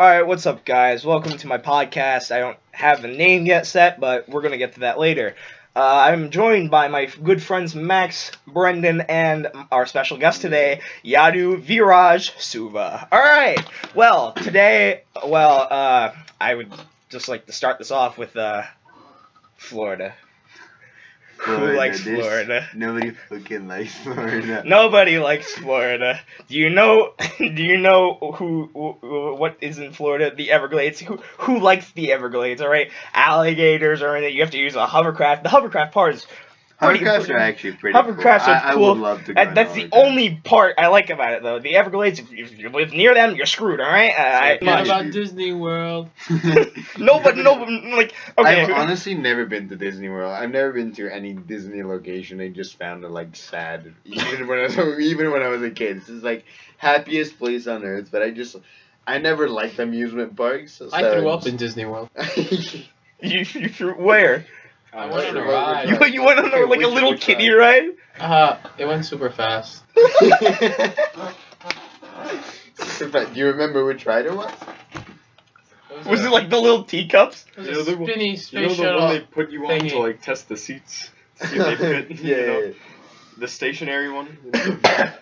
Alright, what's up, guys? Welcome to my podcast. I don't have a name yet set, but we're gonna get to that later. I'm joined by my good friends Max, Brendan, and our special guest today, Yadu, Vir-Raj, Suva. Alright, well, today, I would just like to start this off with, Florida. Who likes Florida? Nobody fucking likes Florida. Nobody likes Florida. Do you know what is in Florida? The Everglades. Who likes the Everglades? All right, alligators or anything. You have to use a hovercraft. The hovercraft part is Hovercrafts are actually pretty Hovercrafts cool. are cool. I would love to go That's the only part I like about it, though. The Everglades, if you live near them, you're screwed, alright? What about Disneyworld? No, but, like, okay. I've honestly never been to Disneyworld. I've never been to any Disney location. I just found it, like, sad. Even when I was a kid. This is, like, happiest place on earth, but I never liked amusement parks. So I grew up in Disneyworld. You threw where? I went on a ride. You went on like a little kiddie ride? It went super fast. Do you remember which ride it was? Was it like the little teacups? It was a spinny space you know the shuttle one they put you on thingy. to like test the seats? See if they fit, Yeah, you know? yeah. The stationary one? But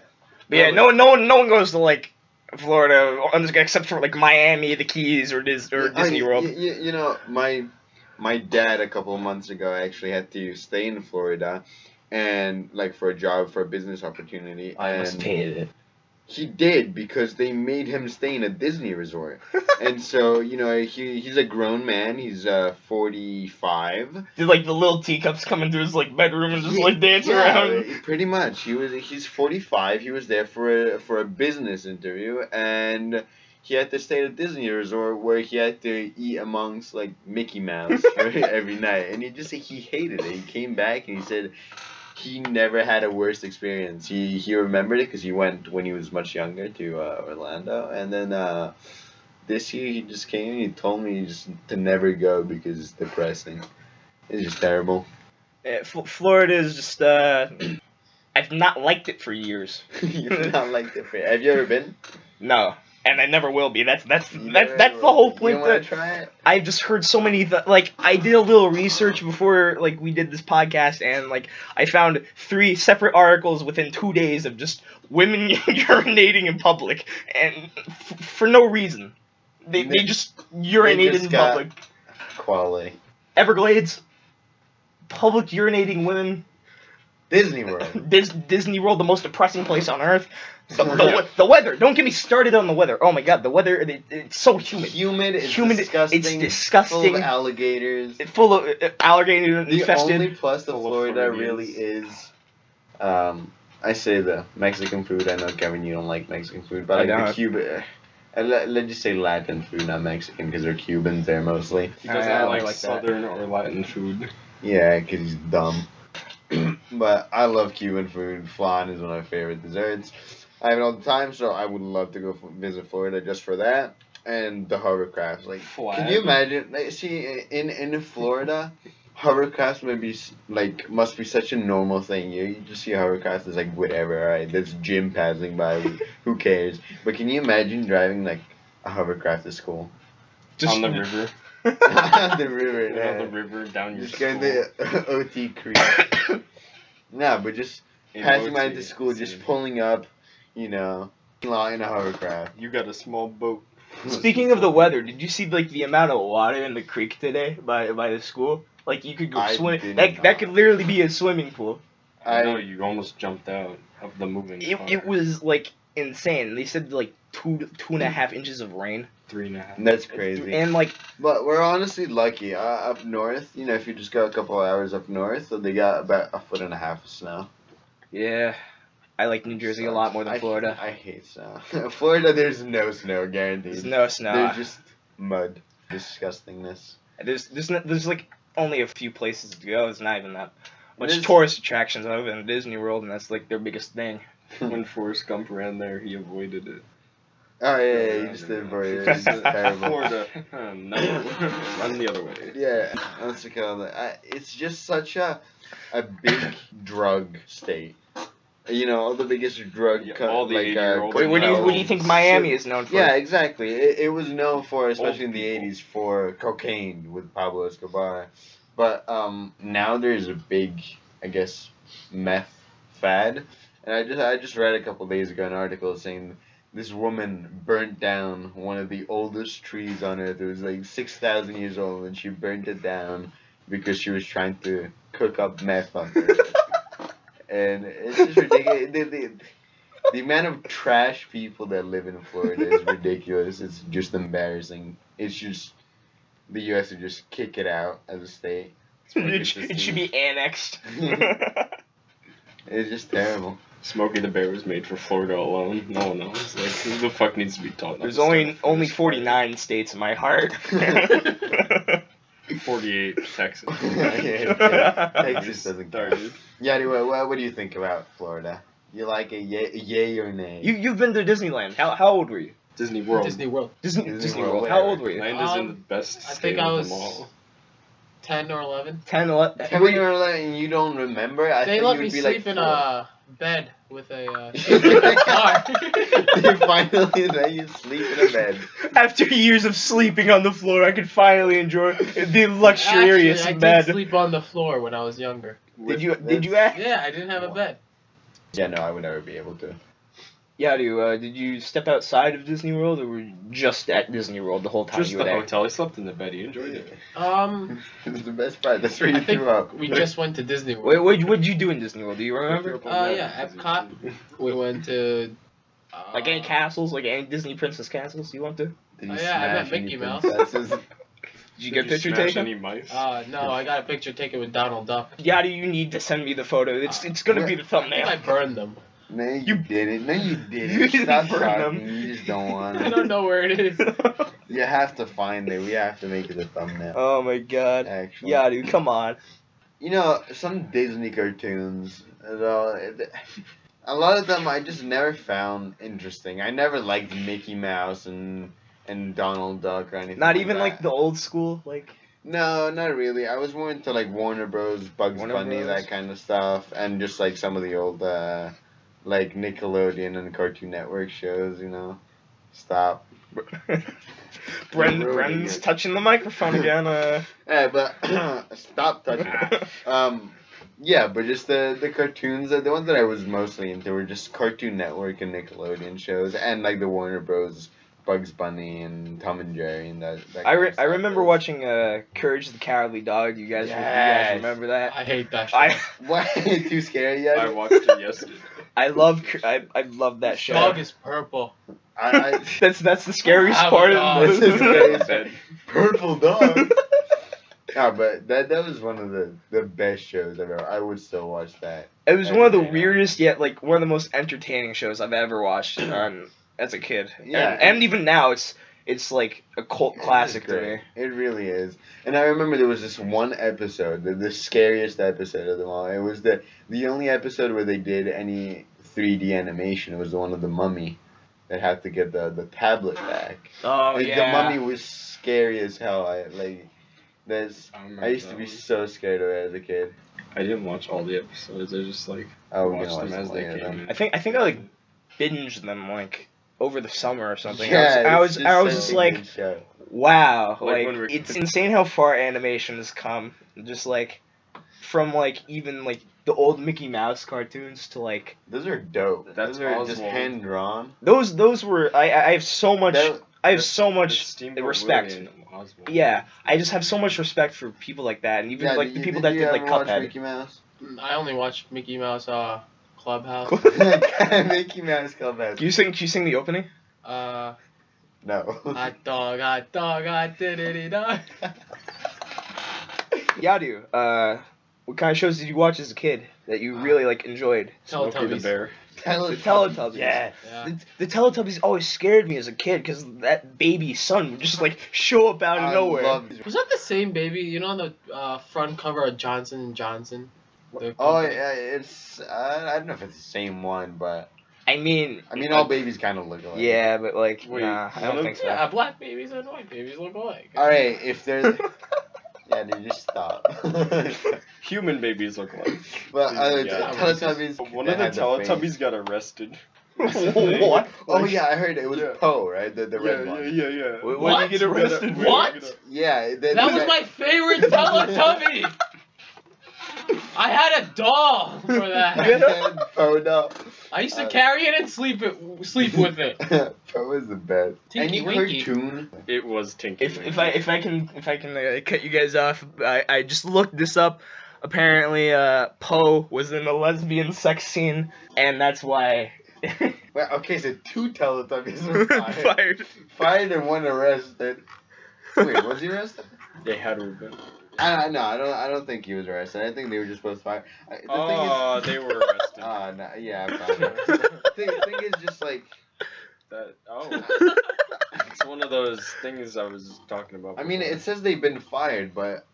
yeah, no one goes to like Florida except for like Miami, the Keys, or Disney World. You know, my dad a couple of months ago actually had to stay in Florida, and like for a job, for a business opportunity. I must hated it. He did, because they made him stay in a Disney resort. And so, you know, he's a grown man. He's 45. Did like the little teacups come into his like bedroom and just like dance around? Pretty much. He's 45. He was there for a business interview, and he had to stay at a Disney resort where he had to eat amongst like Mickey Mouse every night, and he hated it. He came back and he said he never had a worse experience. He remembered it because he went when he was much younger to Orlando, and then this year he just came and he told me just to never go because it's depressing. It's just terrible. Florida is just I've not liked it for years. You've not liked it. Have you ever been? No. And I never will be. That's the whole point. You want to try it? I've just heard so many. Like, I did a little research before like we did this podcast, and like I found 3 separate articles within 2 days of just women urinating in public, and for no reason. They just urinated in public. Quality. Everglades. Public urinating women. Disney World. Disney World, the most depressing place on earth. The weather. Don't get me started on the weather. Oh my god, the weather, it's so humid. It's disgusting. It's disgusting. Full of alligators. Full of alligator infested. The only plus of Florida really is, I say the Mexican food. I know, Kevin, you don't like Mexican food, but like the Cuban, let's just say Latin food, not Mexican, because they're Cubans there mostly. He doesn't like Southern or Latin food. Yeah, because he's dumb. But I love Cuban food. Flan is one of my favorite desserts. I have it all the time, so I would love to go visit Florida just for that. And the hovercrafts. Like, can you imagine? Like, see, in Florida, hovercrafts must be such a normal thing. You just see a hovercraft as like whatever, right? There's gym passing by. Who cares? But can you imagine driving like a hovercraft to school? Just on the river. On the river. Yeah. On the river, down your school. Going to OT Creek. No, but just passing by to school, just pulling up, you know, in a hovercraft. You got a small boat. Speaking of the weather, did you see like the amount of water in the creek today by the school? Like you could go swim. That could literally be a swimming pool. I know, you almost jumped out of the moving car. It was like insane. They said like 2.5 inches of rain. 3.5. That's crazy. And like, but we're honestly lucky. Up north, you know, if you just go a couple hours up north, they got about 1.5 feet of snow. Yeah, I like New Jersey a lot more than Florida. I hate snow. Florida, there's no snow, guaranteed. There's no snow. There's just mud, disgustingness. There's like only a few places to go. It's not even that much tourist attractions other than Disney World, and that's like their biggest thing. When Forrest Gump ran there, he avoided it. Oh yeah, you just did avoid it. It's terrible. Florida, no, run the other way. Yeah, what's it called? It's just such a big drug state. You know, all the biggest drug all the 80-year-olds Wait, what do cartels. you think Miami is known for? Yeah, exactly. It was known for, especially in the people. 80s, for cocaine with Pablo Escobar. But now there's a big, I guess, meth fad. And I just read a couple days ago an article saying this woman burnt down one of the oldest trees on earth. It was like 6,000 years old, and she burnt it down because she was trying to cook up meth on it. And it's just ridiculous. The amount of trash people that live in Florida is ridiculous. It's just embarrassing. It's just the U.S. should just kick it out as a state. It should be annexed. It's just terrible. Smokey the Bear was made for Florida alone. No one else. Like, who the fuck needs to be taught? There's only 49 states in my heart. 48 Texas. Texas doesn't count. Started. Yeah, anyway, what do you think about Florida? You like it, yay or nay? You've been to Disneyland. How old were you? Disney World. Disney World. Disney World, World. How old were you? Land is in the best I state think I of was them all. 10 or 11. 10, 11. When you were like, and you don't remember? I They think let you me would be sleep like in 4. a bed with a sheet in the car. They finally let you sleep in a bed. After years of sleeping on the floor, I could finally enjoy the luxurious Actually, I bed. did sleep on the floor when I was younger. Did you act? Yeah, I didn't have a bed. Yeah, no, I would never be able to. Yadu, did you step outside of Disney World, or were you just at Disney World the whole time Just you the were there? hotel. I slept in the bed. He enjoyed it. It's the best part. That's where you I think threw up. we just went to Disney World. Wait, what'd you do in Disney World? Do you remember? Yeah, Epcot. We went to. Like any castles, like any Disney princess castles you went to? Did Oh, you yeah, I met smash any Mickey Mouse. princesses? Did you get a picture smash taken? any mice? No, I got a picture taken with Donald Duck. Yadu, you need to send me the photo. It's gonna be the I think I thumbnail. burned them. No, you You- didn't. No, you didn't. You didn't Stop burn talking. them. You just don't want I it. don't know where it is. You have to find it. We have to make it a thumbnail. Oh my god. Actually. Yadu, come on. You know, some Disney cartoons, a lot of them I just never found interesting. I never liked Mickey Mouse and Donald Duck or anything. Not even like that. the old school, like. No, not really. I was more into like Warner Bros, Bugs Warner Bunny, Bros. that kind of stuff, and just like some of the old like Nickelodeon and Cartoon Network shows. You know, stop. Brendan's touching the microphone again. Yeah, but stop touching it. Yeah, but just the cartoons, the ones that I was mostly into were just Cartoon Network and Nickelodeon shows, and like the Warner Bros, Bugs Bunny and Tom and Jerry and that. I remember watching Courage the Cowardly Dog. You guys Yes. remember that? I hate that shit. I What? Too scary yet? I watched it yesterday. I love that show. Dog is purple. I That's the scariest Have a part dog. of This is the scary. Bed. Purple Dog. No, but that was one of the best shows ever. I would still watch that. It was one of the Every day now. weirdest yet like one of the most entertaining shows I've ever watched as a kid. Yeah. And even now it's like a cult It's classic to me. great. It really is. And I remember there was this one episode, the scariest episode of them all. It was the only episode where they did any 3D animation. It was the one of the mummy that had to get the tablet back. Oh Like, yeah. The mummy was scary as hell. I used to be so scared of it as a kid. I didn't watch all the episodes. I just like Oh, we watched can them watch as some they later came then. in. I think I like binged them like over the summer or something. Yeah, I was it's just such a like, good show. wow, Like like when we're- it's insane how far animation has come. Just like from like even like the old Mickey Mouse cartoons to like Those are dope. That's Those are just Oswald. hand drawn. those were I have so much I have so much Steamboat respect. Willie and Oswald. Yeah, I just have so much respect for people like that, and even Yeah, like the people that you did like ever watch Cuphead. Mickey Mouse? I only watched Mickey Mouse Clubhouse. Mickey Mouse Clubhouse. Can you sing the opening? Uh, No. hot dog, hot diddity dog. Yadu, what kind of shows did you watch as a kid that you really like enjoyed? Smokey the Teletubbies. Bear. The Teletubbies. Yeah. Yeah. The Teletubbies always scared me as a kid because that baby son would just like show up out of nowhere. Was that the same baby? You know, on the front cover of Johnson and Johnson. The Oh company? yeah, it's I don't know if it's the same one, but I mean, all babies kind of look alike. yeah, but like, Wait, nah, I don't think so. Yeah, black babies and white babies look alike. All right, if there's Yeah, dude, just stop. Human babies look like. But Yeah. Teletubbies. One they of the had face. Teletubbies got arrested. What? Oh yeah, I heard it was Yeah. Poe, right? The red one. Yeah. When did you get arrested? What? Yeah. That was my favorite Teletubby. I had a doll for that. Poe doll. I used to carry it and sleep with it. Poe is the best. Tinky Any Winky. cartoon. It was Tinky. If I can cut you guys off, I just looked this up. Apparently, Poe was in a lesbian sex scene, and that's why. Well, okay, so 2 Teletubbies were Fired. Fired and 1 arrested. Wait, was he arrested? They had to have been. I don't think he was arrested. I think they were just supposed to fire. They were arrested. No, yeah, probably. thing is just like. That, it's one of those things I was talking about. I mean, before. it says they've been fired, but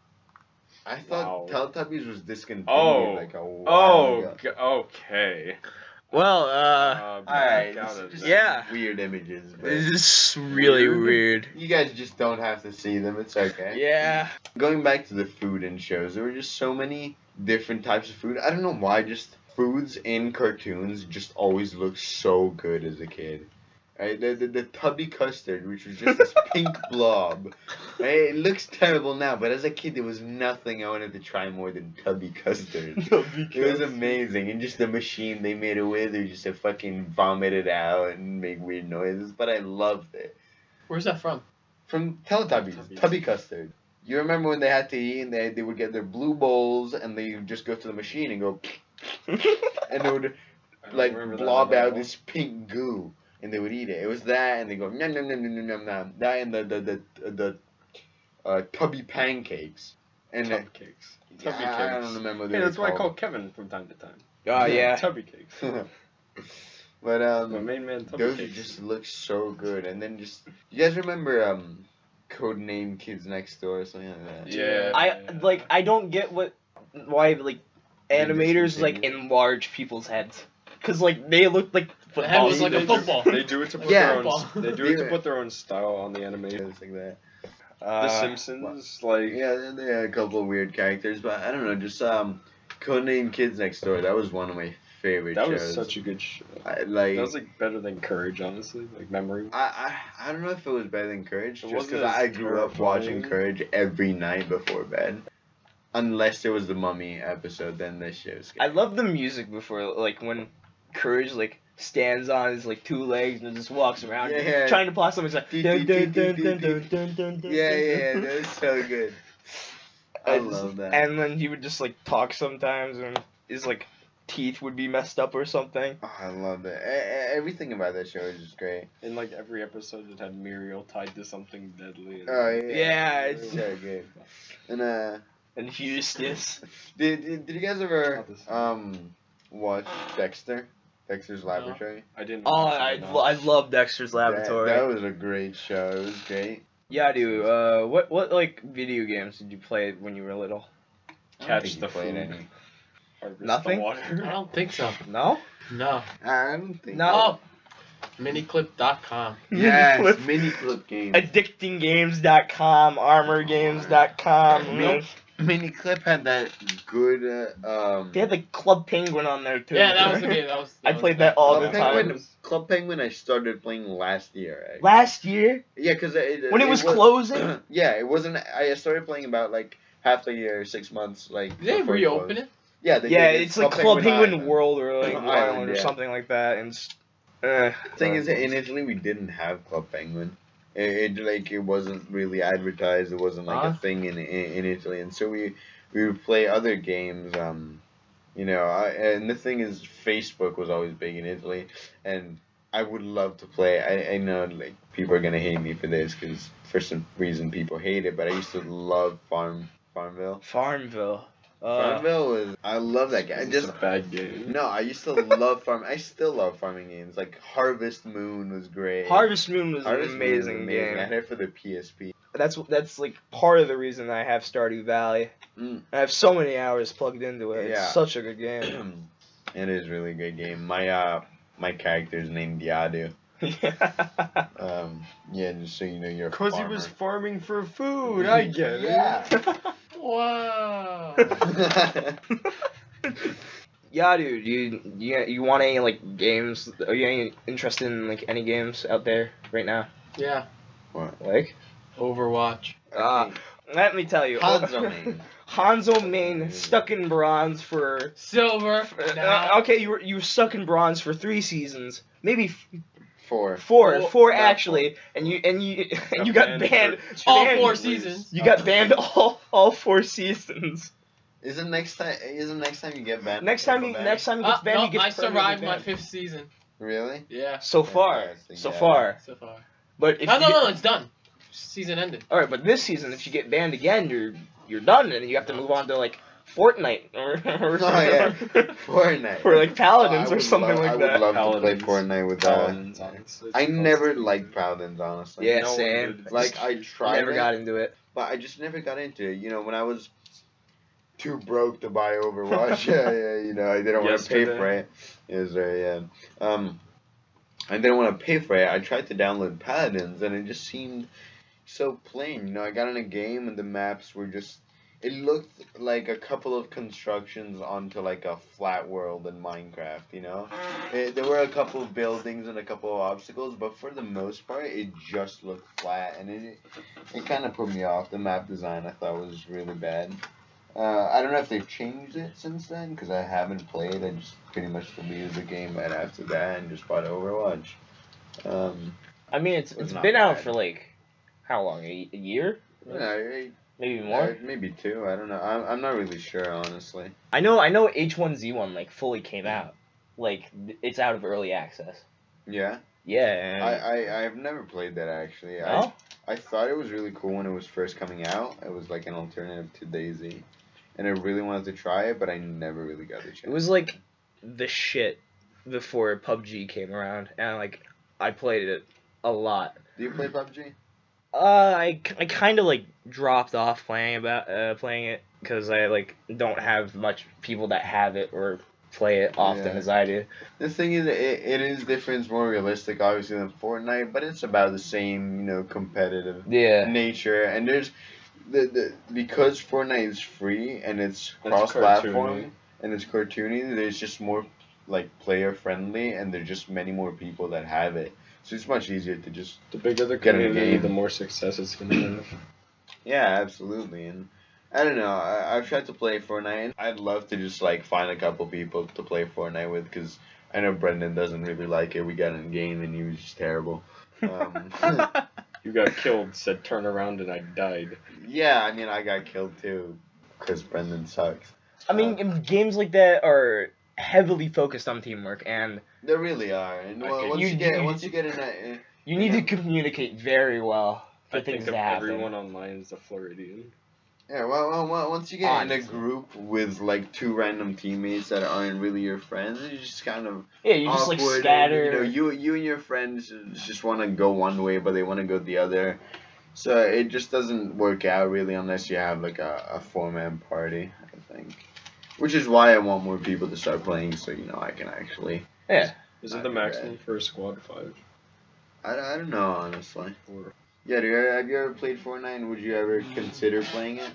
I thought Wow. Teletubbies was discontinued like a while ago. Okay. Well, Alright, got it. just Yeah. weird images. But this is really weird. you guys just don't have to see them. It's okay. Yeah. Going back to the food and shows, there were just so many different types of food. I don't know why, just foods in cartoons just always looked so good as a kid. Right, the tubby custard, which was just this pink blob. Right, it looks terrible now, but as a kid, there was nothing I wanted to try more than tubby custard. It was amazing, and just the machine they made it with, they just fucking vomit it out and make weird noises. But I loved it. Where's that from? From Teletubbies, tubby custard. You remember when they had to eat, and they would get their blue bowls, and they would just go to the machine and go, and they would like blob out this pink goo. And they would eat it. It was that, and they go nom nom nom nom nom nom. That and the tubby pancakes. And Tubby cakes. Tubby I cakes. don't remember. What Hey, they that's were why I call called. Kevin from time to time. Oh yeah. Tubby cakes. But My main man, Tubby those cakes. just look so good. And then just you guys remember Codename Kids Next Door or something like that? Yeah. I don't get why animators like enlarge people's heads. Cause like they look like The head was footballs. like a football. They do it to put Yeah. their own. Football. They do it to put their own style on the animation. Things like that. The Simpsons, like Yeah, they had a couple of weird characters, but I don't know. Just Codename Kids Next Door. That was one of my favorite that shows. was such a good show. That That was like better than Courage, honestly. Like memory. I don't know if it was better than Courage, It just wasn't because as I grew up watching terrifying. Courage every night before bed. Unless there was the Mummy episode, then this shit was I scary. love the music before, like when Courage like stands on his like 2 legs and just walks around Yeah. trying to plot something. It's like dun, dun, dun, dun, dun, dun, dun, Yeah, dun. that was so good. I love that. And then he would just like talk sometimes, and his like teeth would be messed up or something. Oh, I love it. Everything about that show is just great. In like every episode, it had Muriel tied to something deadly. And Oh yeah, Yeah, it's it's- so good. And And Eustace. did you guys ever Not the same. watch Dexter? Dexter's Laboratory. I didn't. Oh, watch it, no. I love Dexter's Laboratory. That was a great show. It was great. Yadu, what like video games did you play when you were little? I don't Catch think the you played food. any. Harvest Nothing? The I water. don't think so. No. No. I don't think. No. Oh. Miniclip.com. Yes, Clip. mini clip games. Addictinggames.com, armorgames.com. Nope. Mini clip had that good. They had like Club Penguin on there too. Yeah, that was the game. That I played that all the Club time. Penguin. Club Penguin. I started playing last year. Right? Last year, Yeah, because when it was closing. Yeah, it wasn't. I started playing about like half a year, 6 months. Like Did they before it reopen closed. it? Yeah, they Yeah, did. it's like Club Penguin Island. World or like Island, Island or yeah. something like that. And The thing is, in Italy, we didn't have Club Penguin. It wasn't really advertised. It wasn't like a thing in Italy, and so we would play other games. And the thing is, Facebook was always big in Italy, and I would love to play. I know like people are gonna hate me for this because for some reason people hate it, but I used to love Farmville. Farmville. Farmville was. I love that game. It's a bad game. No, I used to love I still love farming games. Like Harvest Moon was great. Harvest Moon was Harvest an Moon was amazing I game. had it for the PSP. That's like part of the reason I have Stardew Valley. Mm. I have so many hours plugged into it. Yeah. It's such a good game. It is a really good game. My character's named Yadu. Yeah, just so you know, you're a Because he farmer. was farming for food. I get it. Yeah. Wow. Yadu, you want any like games? Are you any interested in like any games out there right now? Yeah. What? Like? Overwatch. Let me tell you. Hanzo main. Hanzo main stuck in bronze for. Silver. Now. Okay, you were stuck in bronze for 3 seasons, maybe Four. four actually, and you got banned All banned- 4 seasons. You got banned all 4 seasons. Isn't next time you get banned? Next time he gets banned, No, he gets I survived permanently my banned. 5th season. Really? Yeah. So far, Fantastic, so yeah. far. So far. But if No, it's done. Season ended. All right, but this season, if you get banned again, you're done, and you have to move on to like Fortnite or Oh, yeah. Fortnite. or like Paladins I or would something love, like I that. would love to play Paladins. Fortnite with Paladins, honestly. I never liked Paladins, honestly. Yeah, No one same. did. Like, I tried Never it, got into it. but I just never got into it. You know, when I was too broke to buy Overwatch, yeah, I didn't want to pay for it. Yes, sir, yeah. I didn't want to pay for it. I tried to download Paladins, and it just seemed so plain. You know, I got in a game, and the maps were just... It looked like a couple of constructions onto like a flat world in Minecraft, you know? There were a couple of buildings and a couple of obstacles, but for the most part, it just looked flat, and it kind of put me off. The map design I thought was really bad. I don't know if they've changed it since then, because I haven't played. I just pretty much deleted the game right after that and just bought Overwatch. I mean, it's It's not been out bad. for like how long? A year? Yeah, Maybe more. maybe 2. I don't know. I'm not really sure, honestly. I know H1Z1 like fully came out. Like it's out of early access. Yeah. Yeah. I've never played that actually. No? I thought it was really cool when it was first coming out. It was like an alternative to DayZ, and I really wanted to try it, but I never really got the chance. It was like the shit before PUBG came around, and like I played it a lot. Do you play PUBG? I kind of like dropped off playing it because I like don't have much people that have it or play it often Yeah. as I do. The thing is, it is different. It's more realistic, obviously, than Fortnite, but it's about the same, competitive Yeah. nature. And there's because Fortnite is free and it's It's cross-platform cartoony. and it's cartoony. There's just more like player friendly, and there's just many more people that have it. So it's much easier to just The bigger the Get in the community, game. the more success it's gonna have. yeah, absolutely. And I don't know. I've tried to play Fortnite. And I'd love to just like find a couple people to play Fortnite with, because I know Brendan doesn't really like it. We got in a game and he was just terrible. You got killed, said turn around, and I died. Yeah, I mean, I got killed too, because Brendan sucks. I mean, games like that are heavily focused on teamwork, and They really are. And Okay. once You- you get you- once you get in that, you need to communicate very well for I things think to of happen. everyone online as a Floridian. yeah. Well, once you get in a Honestly. group with like 2 random teammates that aren't really your friends, you just kind of Yeah, you just like awkward, scatter. and, you and your friends just want to go one way, but they want to go the other. So it just doesn't work out really unless you have like a 4-man party, I think. Which is why I want more people to start playing, so I can actually. Yeah. Isn't Not the too maximum for a squad 5? I don't know, honestly. Or Yeah, have you ever played Fortnite, and would you ever consider playing it?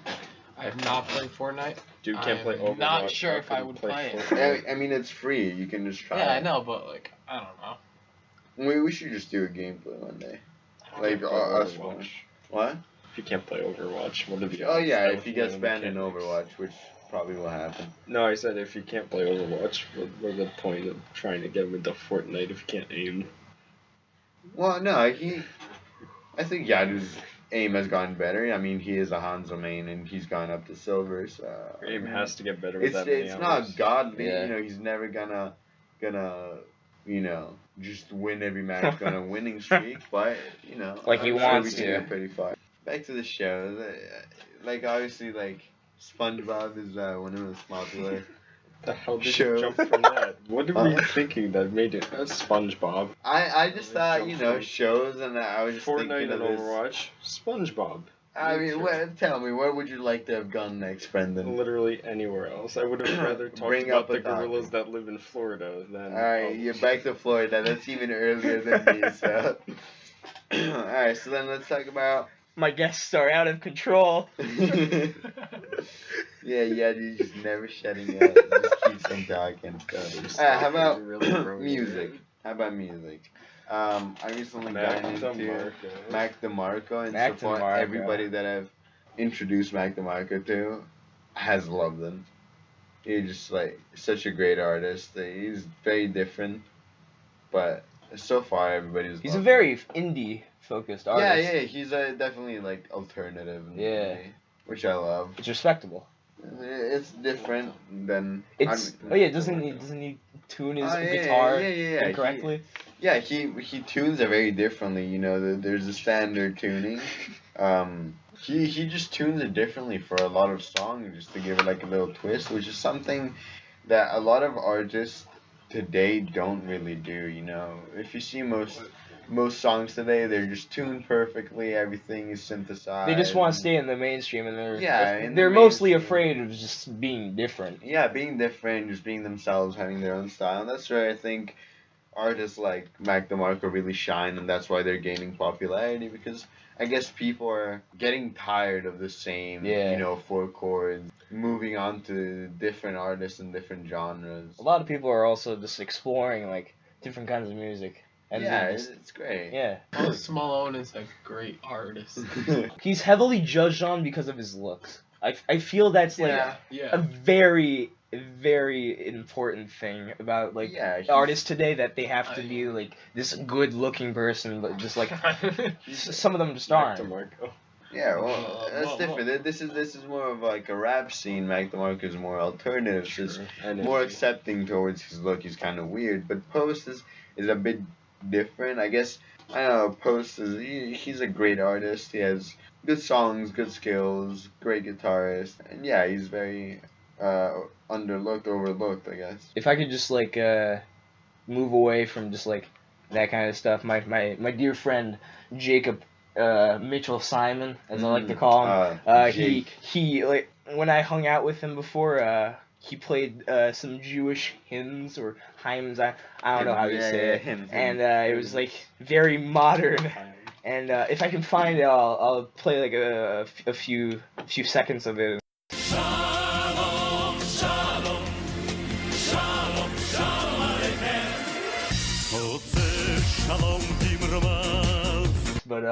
I have not played Fortnite. dude can't play I'm Overwatch. not sure if I couldn't would play it. Fortnite. I mean, it's free. You can just try Yeah, it. I know, but like, I don't know. We should just do a gameplay one day. You Like, can't play us Overwatch. one. What? If you can't play Overwatch, what if you? Oh yeah, stealth if he gets mode, banned in can't- Overwatch, which probably will happen. No, I said if you can't play Overwatch, what's the point of trying to get him into Fortnite if you can't aim? Well, no, I think Yadu's aim has gotten better. I mean, he is a Hanzo main, and he's gone up to silver, so... Your aim has to get better with It's that many it's hours. not godly, Yeah. he's never gonna, just win every match on a winning streak, but, Like he I'm wants we can to. get pretty far. Back to the shows, like, obviously, like, SpongeBob is one of the most popular. The hell did Show. you jump from that? What were you Uh, thinking that made it SpongeBob? I just thought, Jump from shows, and I was just Fortnite thinking and of this. Overwatch, SpongeBob. I mean, tell me, where would you like to have gone next, Brendan? Literally anywhere else. I would have rather talked Bring about up a the gorillas topic. that live in Florida than. Alright, you're back to Florida. That's even earlier than me, so. Alright, so then let's talk about My guests are out of control. Yeah, he's just never shutting up. He just keeps on talking. How about music? How about music? I recently got into Mac DeMarco, and Mac so far DeMarco. everybody that I've introduced Mac DeMarco to has loved him. He's just like such a great artist. He's very different, but so far everybody's. He's a loved very him. indie focused artist. Yeah. He's definitely like alternative. And Yeah. indie, which I love. It's respectable. It's different than. Doesn't he tune his guitar incorrectly? He tunes it very differently. You know, there's a standard tuning. He just tunes it differently for a lot of songs, just to give it like a little twist, which is something that a lot of artists today don't really do. You know, if you see most songs today, they're just tuned perfectly. Everything is synthesized. They just want to stay in the mainstream, and in they're the mostly mainstream. afraid of just being different. Yeah, being different, just being themselves, having their own style. And that's where I think artists like Mac DeMarco really shine, and that's why they're gaining popularity, because I guess people are getting tired of the same, four chords, moving on to different artists and different genres. A lot of people are also just exploring like different kinds of music. And it's great. Yeah. Post Malone is a great artist. He's heavily judged on because of his looks. I feel that's like a very, very important thing about like artists today, that they have to be like this good looking person, but just like some of them just aren't. Yeah, well, that's different. This is more of like a rap scene. Mac DeMarco is more alternative. Just more accepting towards his look. He's kind of weird, but Post is a bit different. I guess, I don't know, Post he's a great artist. He has good songs, good skills, great guitarist, and yeah, he's very overlooked, I guess. If I could just like move away from just like that kind of stuff, my dear friend Jacob Mitchell Simon, as I like to call him, he like when I hung out with him before, he played some Jewish hymns or hymns. I don't know how you say it. And it was like very modern. And if I can find it, I'll play like a few seconds of it. Shalom, shalom, shalom, shalom aleichem. But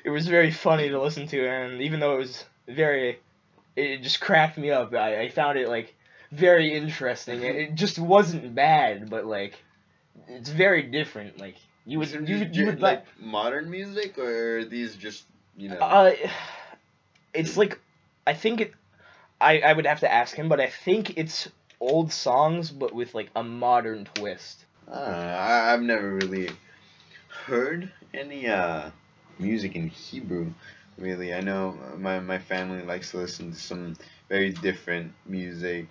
it was very funny to listen to, and even though it was it just cracked me up. I found it like very interesting. It just wasn't bad, but like it's very different. Like you would like modern music, or are these just it's like I think I would have to ask him, but I think it's old songs but with like a modern twist. I've never really heard any music in Hebrew. Really, I know my family likes to listen to some very different music,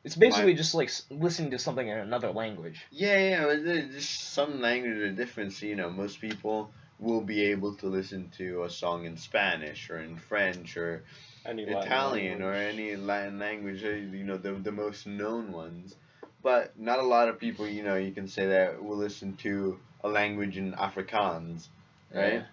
It's basically just like listening to something in another language. Yeah, just some language or difference. Most people will be able to listen to a song in Spanish or in French or Italian or any Latin language, the most known ones. But not a lot of people, you can say that will listen to a language in Afrikaans, right?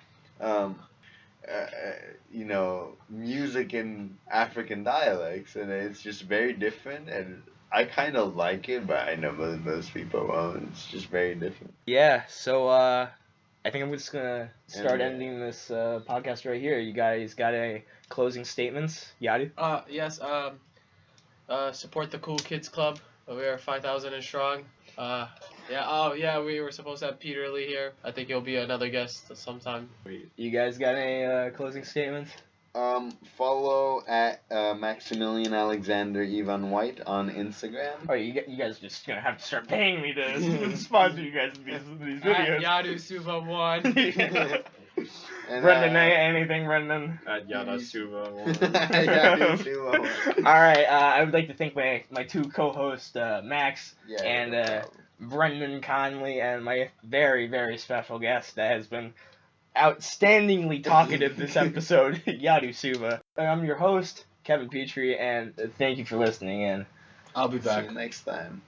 Music in African dialects, and it's just very different, and I kind of like it, but I know most people won't. It's just very different. Yeah, so I think I'm just gonna start ending this podcast right here. You guys got any closing statements? Yadu? Yes, support the Cool Kids Club. We are 5,000 and strong. We were supposed to have Peter Lee here. I think he'll be another guest sometime. You guys got any closing statements? Follow at Maximilian Alexander Ivan White on Instagram. Oh, you guys just gonna have to start paying me to sponsor you guys these videos. Yadu Suva 1. And, Brendan, anything, Brendan? At Yadu Suva 1. Yadu Suva 1. Alright, I would like to thank my two co-hosts, Max Yeah, and Brendan Connolly, and my very, very special guest that has been outstandingly talkative this episode, Yadu Suva. I'm your host, Kevin Petrie, and thank you for listening in. I'll be back. See you next time.